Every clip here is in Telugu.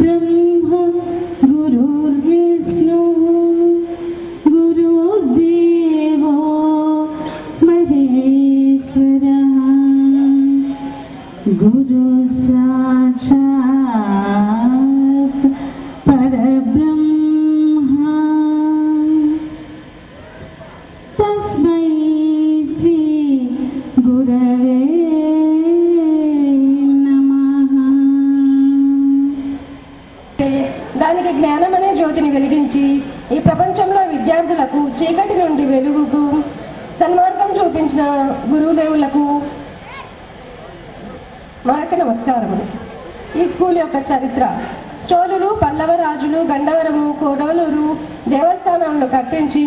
परब्रह्म गुरुर्विष्णुः गुरुर्देवो महेश्वरः गुरु साक्षात् परब्रह्म तस्मै श्री गुरवे దానికి జ్ఞానం అనే జ్యోతిని వెలిగించి ఈ ప్రపంచంలో విద్యార్థులకు చీకటి నుండి వెలుగుకు సన్మార్గం చూపించిన గురుదేవులకు మా యొక్క నమస్కారములు. ఈ స్కూల్ యొక్క చరిత్ర: చోళులు, పల్లవ రాజులు గండవరము, కోడవలూరు దేవస్థానాలను కట్టించి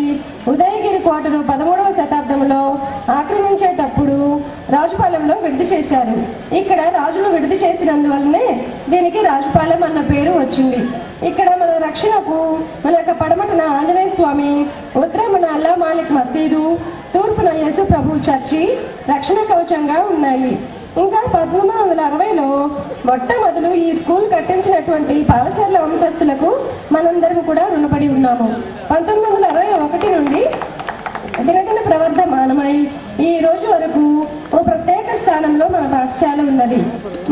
ఉదయగిరి కోటను 13వ శతాబ్దంలో ఆక్రమించేటప్పుడు రాజుపాలెంలో విడిది చేశారు. ఇక్కడ రాజులు విడిది చేసినందువల్లనే దీనికి రాజుపాలెం అన్న పేరు వచ్చింది. ఇక్కడ మన రక్షణకు మన యొక్క పడమటన ఆంజనేయ స్వామి, ఉత్తరమున అల్లా మాలిక్ మసీదు, తూర్పున యేసు ప్రభు చర్చి రక్షణ కవచంగా ఉన్నాయి. ఇంకా 1960లో మొట్టమొదలు ఈ స్కూల్ కట్టించినటువంటి పాలచర్ల వంశస్థులకు మనందరం కూడా రుణపడి ఉన్నాము. 1961 నుండి దినదిన ప్రవర్ధమానమై ఈ రోజు వరకు ఓ ప్రత్యేక స్థానంలో మన పాఠశాల ఉన్నది.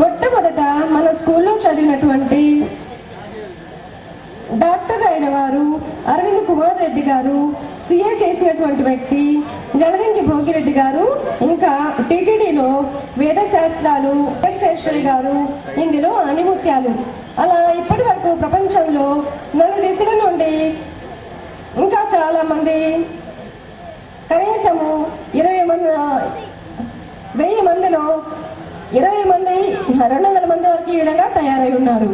మొట్టమొదట మన స్కూల్లో చదివినటువంటి డాక్టర్ అయిన వారు అరవింద్ కుమార్ రెడ్డి గారు, సిఏ చేసినటువంటి వ్యక్తి జలదింగి భోగిరెడ్డి గారు, ఇంకా టీటీడీలో వేద శాస్త్రాలు శేషరి గారు ఇందులో ఆనిముత్యాలు. అలా ఇప్పటి వరకు ప్రపంచంలో 4 దిశల నుండి ఇంకా చాలా మంది, కనీసము 1000 మందిలో 20 మంది 200 మంది వరకు ఈ విధంగా తయారై ఉన్నారు.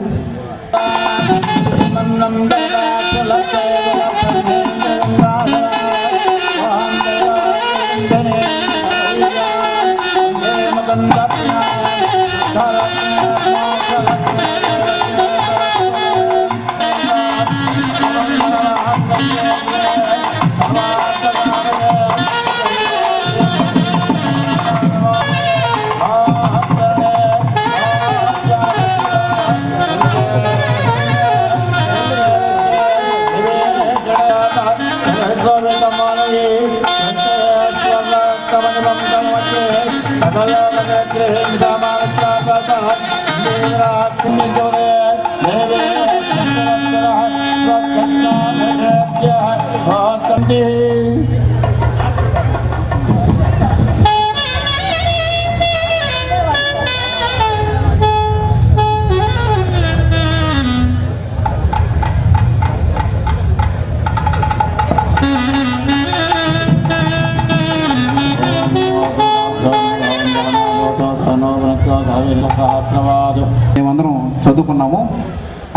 మేమందరం చదువుకున్నాము.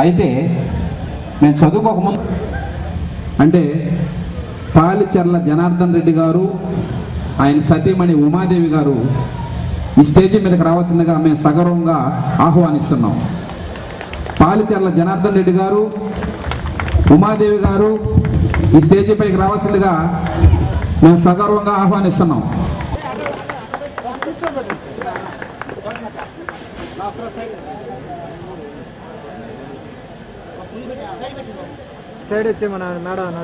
అయితే మేము చదువుకోకముందు అంటే పాలిచర్ల జనార్దన్ రెడ్డి గారు, ఆయన సతీమణి ఉమాదేవి గారు ఈ స్టేజీ మీదకి రావాల్సిందిగా మేము సగర్వంగా ఆహ్వానిస్తున్నాం. పాలిచర్ల జనార్దన్ రెడ్డి గారు, ఉమాదేవి గారు ఈ స్టేజీ పైకి రావాల్సిందిగా మేము సగర్వంగా ఆహ్వానిస్తున్నాం. సైడ్ వచ్చే మన మేడం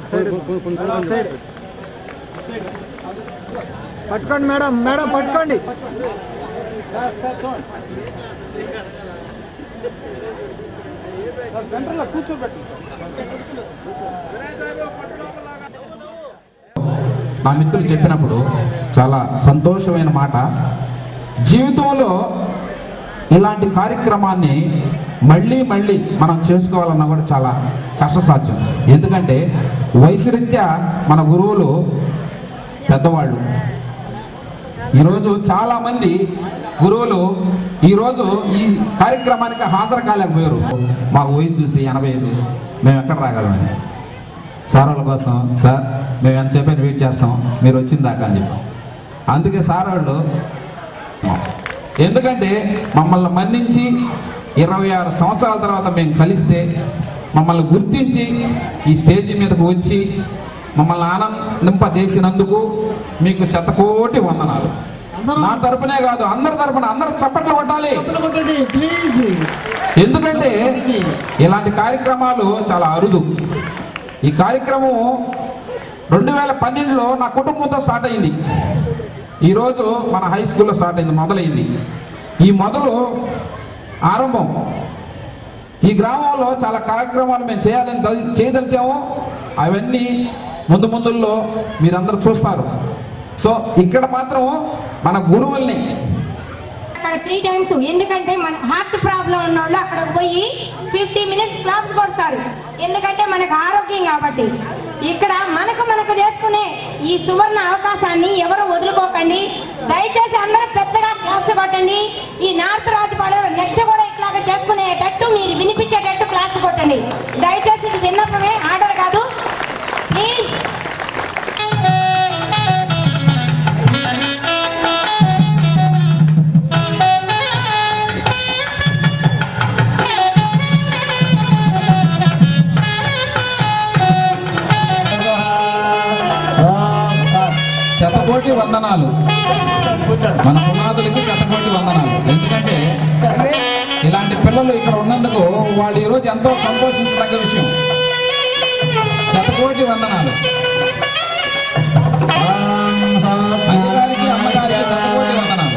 పట్టుకోండి మేడం, మేడం పట్టుకోండి. నా మిత్రులు చెప్పినప్పుడు చాలా సంతోషమైన మాట. జీవితంలో ఇలాంటి కార్యక్రమాన్ని మళ్ళీ మళ్ళీ మనం చేసుకోవాలన్నా కూడా చాలా కష్టసాధ్యం. ఎందుకంటే వయసు రీత్యా మన గురువులు పెద్దవాళ్ళు. ఈరోజు చాలామంది గురువులు ఈరోజు ఈ కార్యక్రమానికి హాజరు కాలేకపోయారు. మాకు వయసు చూస్తే 85, మేము ఎక్కడ రాగలమని సార్ వాళ్ళ కోసం, సార్ మేము ఎంతసేపు వెయిట్ చేస్తాం మీరు వచ్చిన దాకా అని చెప్పాం. అందుకే సార్ వాళ్ళు ఎందుకంటే మమ్మల్ని మన్నించి 26 సంవత్సరాల తర్వాత మేము కలిస్తే మమ్మల్ని గుర్తించి ఈ స్టేజీ మీదకు వచ్చి మమ్మల్ని ఆనందింపజేసినందుకు మీకు శతకోటి వందనాలు. నా తరపునే కాదు, అందరి తరపున అందరు చప్పట్లు కొట్టాలి. ఎందుకంటే ఇలాంటి కార్యక్రమాలు చాలా అరుదు. ఈ కార్యక్రమం 2012లో నా కుటుంబంతో స్టార్ట్ అయింది. ఈరోజు మన హై స్కూల్లో స్టార్ట్ అయింది, మొదలైంది. ఈ మొదలు ఆరంభం. ఈ గ్రామంలో చాలా కార్యక్రమాలు మేము చేయదలిచాము. అవన్నీ ముందులో మీరందరూ చూస్తారు. సో ఇక్కడ మాత్రం మన గురువుల్ని అక్కడ 3 times, ఎందుకంటే మన హార్ట్ ప్రాబ్లం ఉన్న వాళ్ళు అక్కడ పోయి 50 minutes క్లాప్స్ కొడతారు. ఎందుకంటే మనకు ఆరోగ్యం కాబట్టి. ఇక్కడ మనకు చేసుకునే ఈ సువర్ణ అవకాశాన్ని ఎవరు వదులుకోకండి. దయచేసి అందరూ పెద్దగా క్లాప్స్ కొట్టండి. ఈ నార్త్ రాజపాలెం నెక్స్ట్ కూడా ఇట్లాగా చేసుకునేటట్టు మీరు వినిపించేటట్టు క్లాప్స్ కొట్టండి. దయచేసి ఇది విన్నపమే, ఆర్డర్ కాదు. ప్లీజ్. శతకోటి వందనాలు మన పునాదులకి, శతకోటి వందనాలు. ఎందుకంటే ఇలాంటి పిల్లలు ఇక్కడ ఉన్నందుకు వాళ్ళు ఈరోజు ఎంతో సంతోషించదగ్గ విషయం. శతకోటి వందనాలు. అయ్యగారికి, అమ్మగారికి శతకోటి వందనాలు.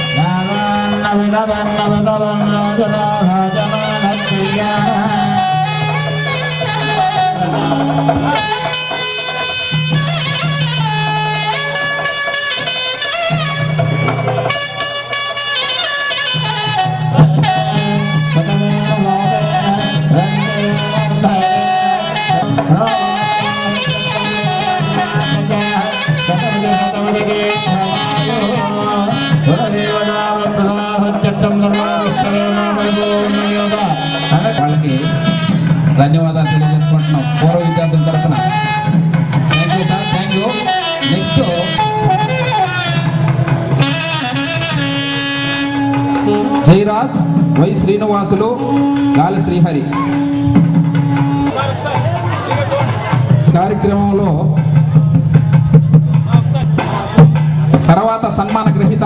వాళ్ళకి ధన్యవాదాలు తెలియజేసుకుంటున్నాం పూర్వ విద్యార్థుల తరఫున. Thank you sir, thank you. Next Jayaraj, Y Srinivasulu, Gali Srihari. కార్యక్రమంలో తర్వాత సన్మాన గ్రహీత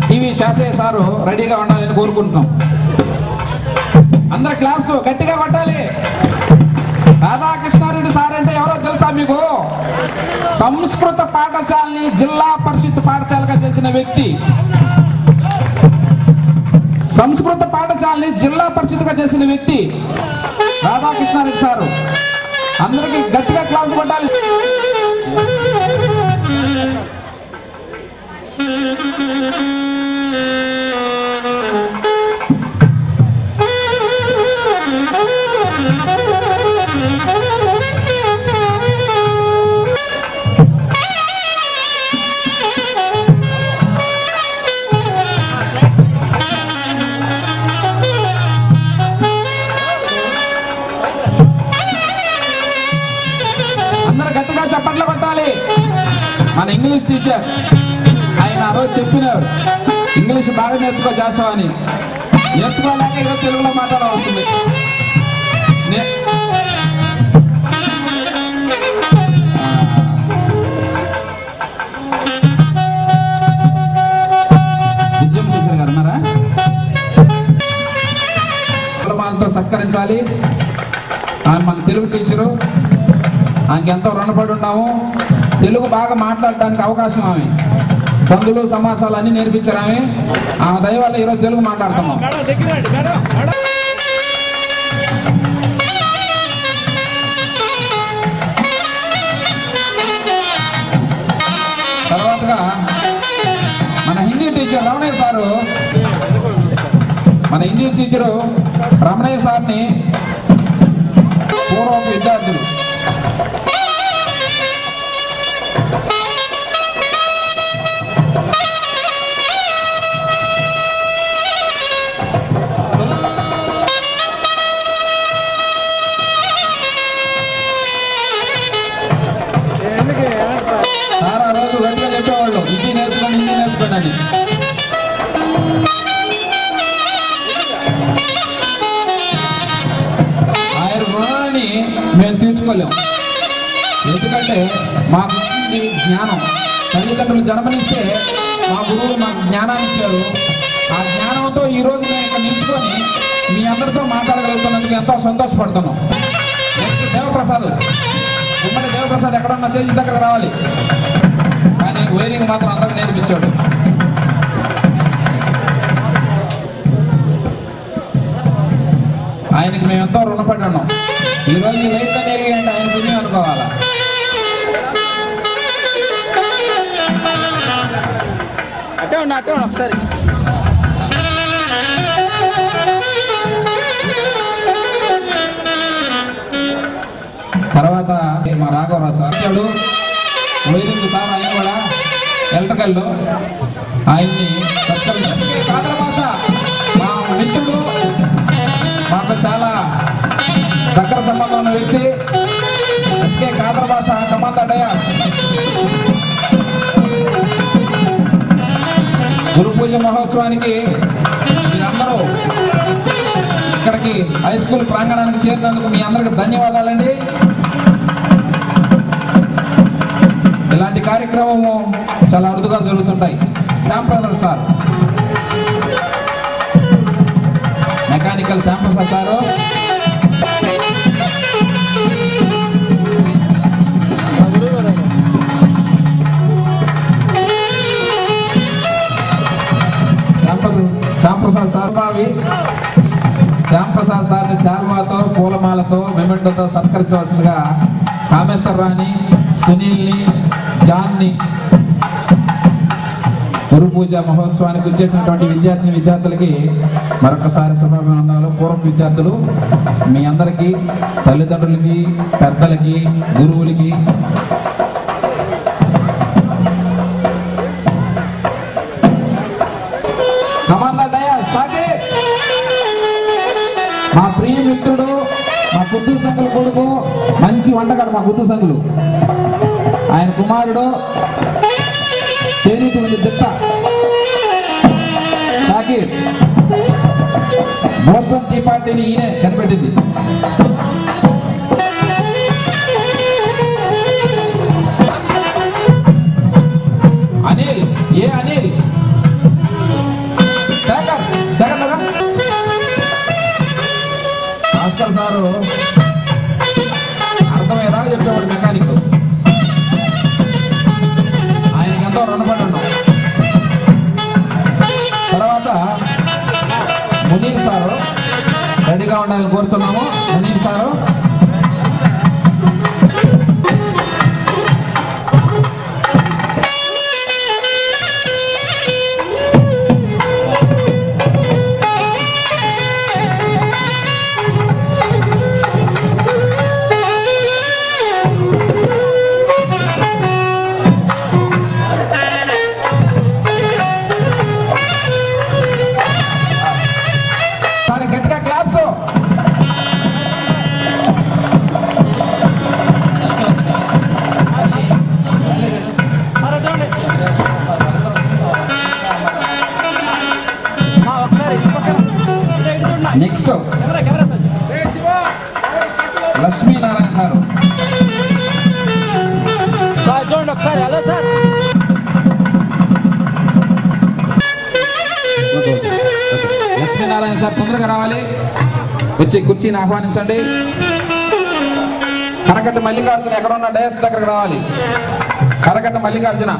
టీవీ శాసయ్య సారు రెడీగా ఉండాలని కోరుకుంటున్నాం. అందరు క్లాప్స్ గట్టిగా కొట్టాలి. రాధాకృష్ణారెడ్డి సార్ అంటే ఎవరో తెలుసా మీకు? సంస్కృత పాఠశాలని జిల్లా పరిషత్ పాఠశాలగా చేసిన వ్యక్తి. సంస్కృత పాఠశాలని జిల్లా పరిషత్గా చేసిన వ్యక్తి రాధాకృష్ణారెడ్డి సారు. అందరికి గట్టిగా క్లాప్స్ కొట్టాలి. చప్పట్లు కొట్టాలి. మన ఇంగ్లీష్ టీచర్ ఆయన ఆ రోజు చెప్పినారు, ఇంగ్లీష్ బాగా నేర్చుకో చేస్తావు అని. నేర్చుకోలేక ఈరోజు తెలుగులో మాట్లాడవస్తుంది. విజయం టీచర్ గారు ఉన్నారా? కులమాలతో సత్కరించాలి. ఆమె మన తెలుగు టీచరు, ఆమెకి ఎంతో రుణపడి ఉన్నాము. తెలుగు బాగా మాట్లాడడానికి అవకాశం ఆమె సందులు సమాసాలు అన్ని నేర్పించారు ఆమె. ఆమె దయ వల్ల ఈరోజు తెలుగు మాట్లాడుతున్నాం. తర్వాతగా మన హిందీ టీచర్ రమణయ్య సారు, మన హిందీ టీచరు రమణయ్య సార్ని పూర్వపు విద్యార్థులు సార్ ఆ రోజు గట్టిగా చెప్పేవాళ్ళు, హిందీ నేర్చుకోండి, హిందీ నేర్చుకోండి అని. ఆయన రుణాలని మేము తీర్చుకోలేము. ఎందుకంటే మాకు జ్ఞానం తల్లిదండ్రులు జన్మనిస్తే మా గురువులు నాకు జ్ఞానాన్ని ఇచ్చారు. ఆ జ్ఞానంతో ఈ రోజు నేను ఇక్కడ నిల్చుకొని మీ అందరితో మాట్లాడగలుగుతున్నందుకు ఎంతో సంతోషపడుతున్నాం. నెక్స్ట్ దేవప్రసాద్, ఉమ్మడి దేవప్రసాద్ ఎక్కడున్నా స్టేజ్ దగ్గర రావాలి. కానీ వైరింగ్ మాత్రం అందరికి నేర్పించాడు. ఆయనకి మేము ఎంతో రుణపడి ఉన్నాం. ఈరోజు ఈ లైట్ అనేది అంటే ఆయన పుణ్యం అనుకోవాలా. అట్టే ఒకసారి తర్వాత మా రాఘవరావు సార్ వైరింగ్ సార్, ఆయన కూడా ఎలక్ట్రికల్లో ఆయన్ని భాష మా మిత్రుడు, మాకు చాలా దగ్గర సంబంధం ఉన్న వ్యక్తి ఎస్కే కాదర్ భాష కమాండర్ డయాస్. గురు పూజ మహోత్సవానికి మీరందరూ ఇక్కడికి హై స్కూల్ ప్రాంగణానికి చేరినందుకు మీ అందరికి ధన్యవాదాలండి. ఇలాంటి కార్యక్రమము చాలా అరుదుగా జరుగుతుంటాయి. Shyamprasad sir, mechanical Shyamprasad sir, Shyamprasad sir బావి శ్యాంప్రసాద్ సార్ని శాల్వాతో పూలమాలతో మెమెంటోతో సత్కరించవలసిందిగా కామేశ్వరరావుని, సునీల్ని, జాన్ని గురు పూజ మహోత్సవానికి వచ్చేసినటువంటి విద్యార్థులకి మరొకసారి శుభాభినందనలు. పూర్వ విద్యార్థులు మీ అందరికీ, తల్లిదండ్రులకి, పెద్దలకి, గురువులకి మా ప్రియ మిత్రుడు, మా కుత్తు సంఘుల కొడుకు, మంచి వంటగాడు మా కుత్తు సంఘులు, ఆయన కుమారుడు చేనేటువంటి దిట్ట సాకిర్. బోస్టన్ టీ పార్టీని ఈయనే కనిపెట్టింది. అనిల్, ఏ అనిల్, శేఖర్ భాస్కర్ సారు అర్థమయ్యేలాగా చెప్పేవాడు మెకానిక్. ఆయనకి ఎంతో రుణపడి ఉన్నాం. తర్వాత మునీర్ సారు రెడీగా ఉండాలని కోరుతున్నాము. Munir sir next Lakshminarayana sir. చూడండి ఒకసారి. Hello sir. లక్ష్మీనారాయణ సార్ తొందరగా రావాలి. వచ్చి కుర్చీని ఆహ్వానించండి. కరకట్ట మల్లికార్జున ఎక్కడ ఉన్న డయస్ దగ్గరకు రావాలి. కరకట్ట మల్లికార్జున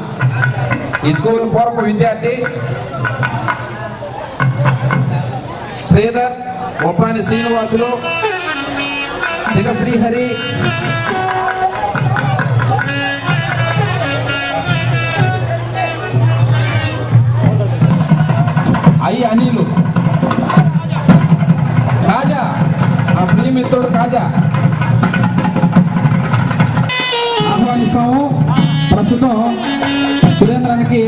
ఈ స్కూల్ పూర్వపు విద్యార్థి. శ్రీధర్, ఒప్పాని శ్రీనివాసులు, శిఖశ్రీహరి, అయ్యి అనిలు, కాజా ఆ ప్రియమిత్రుడు కాజా ఆహ్వానిస్తాము. ప్రస్తుతం సురేంద్రానికి